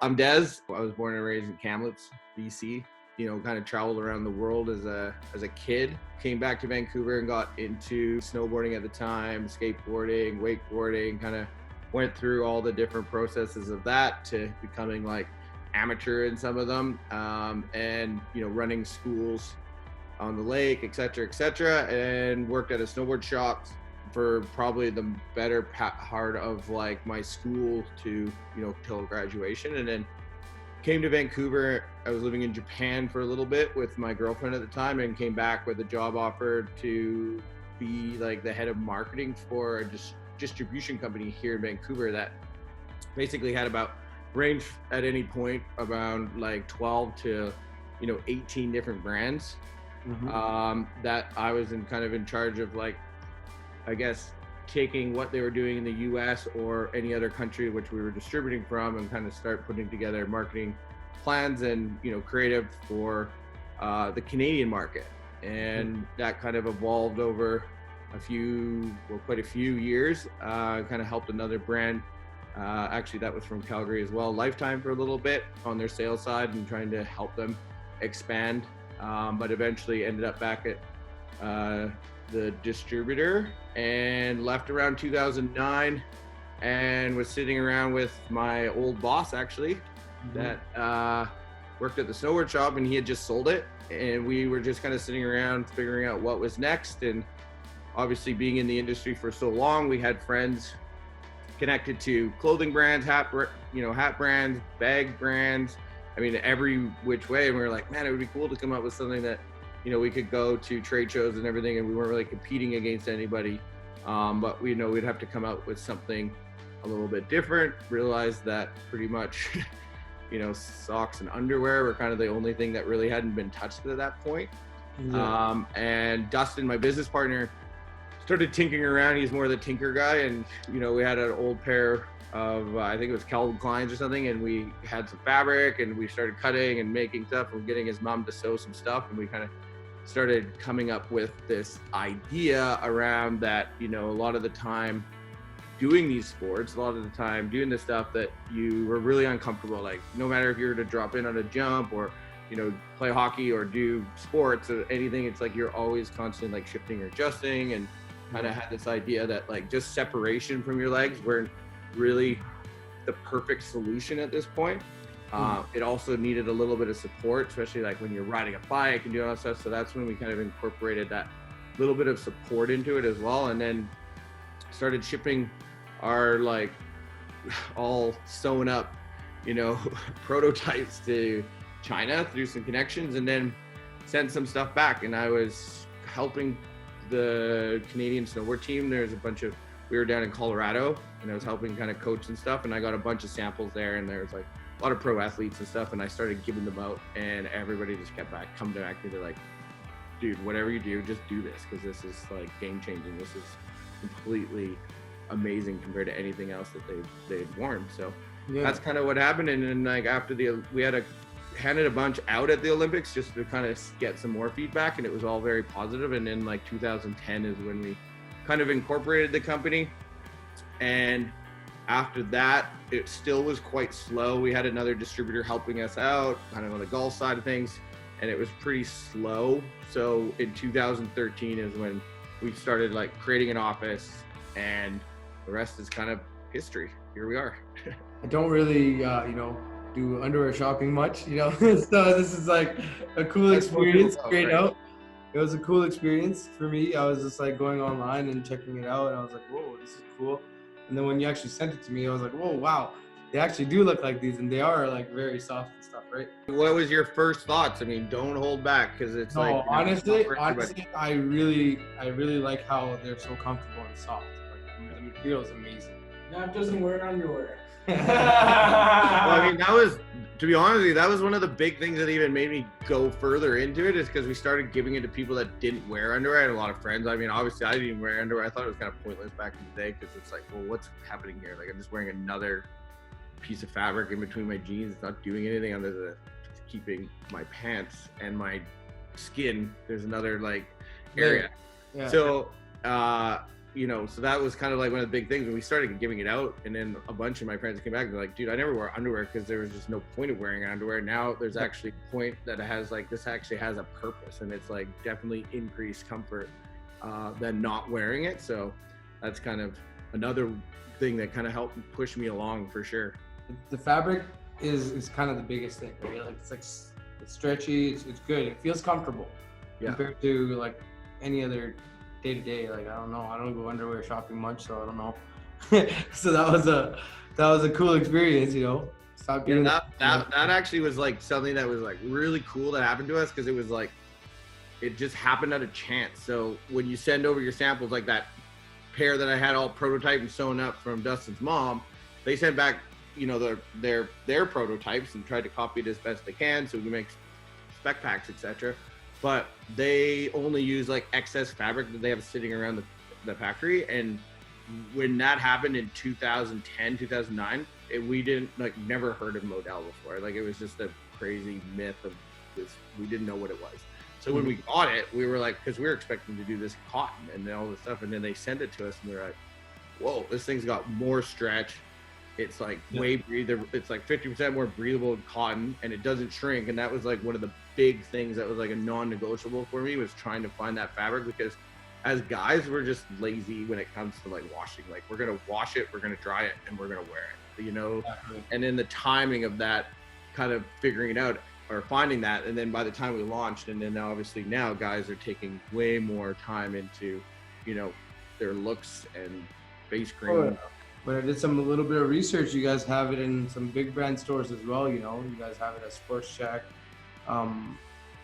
I'm Dez. I was born and raised in Kamloops, BC. Kind of traveled around the world as a kid. Came back to Vancouver and got into snowboarding at the time, skateboarding, wakeboarding, kind of went through all the different processes of that to becoming like amateur in some of them, and running schools on the lake, et cetera, and worked at a snowboard shop for probably the better part of like my school to till graduation. And then came to Vancouver. I was living in Japan for a little bit with my girlfriend at the time, and came back with a job offer to be like the head of marketing for a distribution company here in Vancouver that basically had about range at any point around like 12 to 18 different brands. That I was in charge of, like, I guess, taking what they were doing in the US or any other country which we were distributing from, and kind of start putting together marketing plans and creative for the Canadian market. And that kind of evolved over quite a few years. Kind of helped another brand, actually that was from Calgary as well, Lifetime, for a little bit on their sales side and trying to help them expand, but eventually ended up back at the distributor, and left around 2009 and was sitting around with my old boss, actually, that worked at the snowboard shop, and he had just sold it, and we were just kind of sitting around figuring out what was next. And obviously, being in the industry for so long, we had friends connected to clothing brands, hat brands, bag brands, I mean, every which way. And we were like, man, it would be cool to come up with something that we could go to trade shows and everything, and we weren't really competing against anybody. But we'd have to come out with something a little bit different. Realized that pretty much, socks and underwear were kind of the only thing that really hadn't been touched at that point. Yeah. And Dustin, my business partner, started tinkering around. He's more the tinker guy. And, we had an old pair of, I think it was Calvin Klein's or something, and we had some fabric, and we started cutting and making stuff, and getting his mom to sew some stuff, and we kind of started coming up with this idea around that, a lot of the time doing these sports, a lot of the time doing the stuff that you were really uncomfortable, like no matter if you were to drop in on a jump or, play hockey or do sports or anything, it's like you're always constantly like shifting or adjusting, and kind of had this idea that like just separation from your legs weren't really the perfect solution at this point. It also needed a little bit of support, especially like when you're riding a bike and doing all that stuff. So that's when we kind of incorporated that little bit of support into it as well. And then started shipping our like all sewn up, prototypes to China through some connections, and then sent some stuff back. And I was helping the Canadian snowboard team. We were down in Colorado, and I was helping kind of coach and stuff. And I got a bunch of samples there, and there was like a lot of pro athletes and stuff, and I started giving them out, and everybody just kept coming back to me like, dude, whatever you do, just do this, because this is like game changing. This is completely amazing compared to anything else that they'd worn. So that's kind of what happened. And then like after we had handed a bunch out at the Olympics just to kind of get some more feedback, and it was all very positive. And then like 2010 is when we kind of incorporated the company. And after that, it still was quite slow. We had another distributor helping us out, kind of on the golf side of things, and it was pretty slow. So in 2013 is when we started like creating an office, and the rest is kind of history. Here we are. I don't really, do underwear shopping much, so this is like a cool experience. Straight out. It was a cool experience for me. I was just like going online and checking it out, and I was like, whoa, this is cool. And then when you actually sent it to me, I was like, whoa, wow, they actually do look like these, and they are like very soft and stuff, right? What was your first thoughts? I mean, don't hold back, because it's honestly, I really like how they're so comfortable and soft. Like, the material is amazing. Nav doesn't wear underwear. Well, I mean, to be honest with you, that was one of the big things that even made me go further into it, is because we started giving it to people that didn't wear underwear. I had a lot of friends. I mean, obviously I didn't even wear underwear. I thought it was kind of pointless back in the day, because it's like, well, what's happening here? Like, I'm just wearing another piece of fabric in between my jeans. It's not doing anything other than keeping my pants and my skin. There's another like area. Yeah. So, so that was kind of like one of the big things when we started giving it out. And then a bunch of my friends came back and they're like, dude, I never wore underwear because there was just no point of wearing underwear. Now there's actually a point that it has like, this actually has a purpose, and it's like definitely increased comfort than not wearing it. So that's kind of another thing that kind of helped push me along for sure. The fabric is kind of the biggest thing, right? Like it's stretchy, it's good, it feels comfortable compared to like any other day to day. Like I don't know, I don't go underwear shopping much, so I don't know. So that was a cool experience, That actually was like something that was like really cool that happened to us, because it was like it just happened at a chance. So when you send over your samples, like that pair that I had all prototyped and sewn up from Dustin's mom, they sent back their prototypes and tried to copy it as best they can so we can make spec packs, etc. But they only use like excess fabric that they have sitting around the factory. And when that happened in 2010, 2009, we didn't never heard of Modal before. Like it was just a crazy myth of this. We didn't know what it was. So when we got it, we were like, because we were expecting to do this cotton and all this stuff, and then they sent it to us and we were like, whoa, this thing's got more stretch. It's like way breathable. It's like 50% more breathable than cotton, and it doesn't shrink. And that was like one of the big things that was like a non-negotiable for me, was trying to find that fabric, because as guys, we're just lazy when it comes to like washing. Like we're gonna wash it, we're gonna dry it, and we're gonna wear it. Exactly. And then the timing of that, kind of figuring it out or finding that, and then by the time we launched, and then now obviously now guys are taking way more time into, their looks and face cream. Oh, but I did a little bit of research. You guys have it in some big brand stores as well. You guys have it at Sports Check.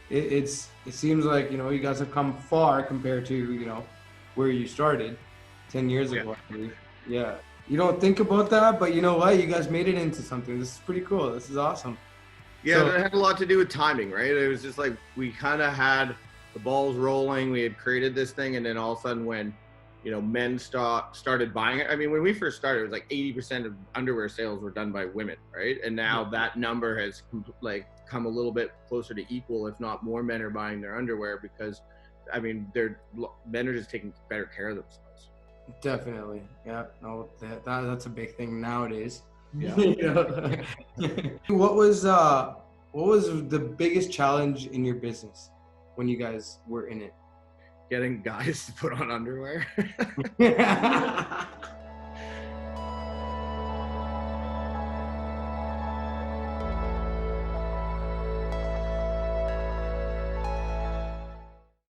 It seems like you guys have come far compared to where you started 10 years ago. I believe. Yeah, you don't think about that, but you know what? You guys made it into something. This is pretty cool. This is awesome. Yeah, so, it had a lot to do with timing, right? It was just like we kind of had the balls rolling. We had created this thing, and then all of a sudden when men started buying it. I mean, when we first started, it was like 80% of underwear sales were done by women, right? And now that number has come a little bit closer to equal, if not more men are buying their underwear, because, I mean, men are just taking better care of themselves. Definitely, yeah. No, that's a big thing nowadays. Yeah. What was the biggest challenge in your business when you guys were in it? Getting guys to put on underwear.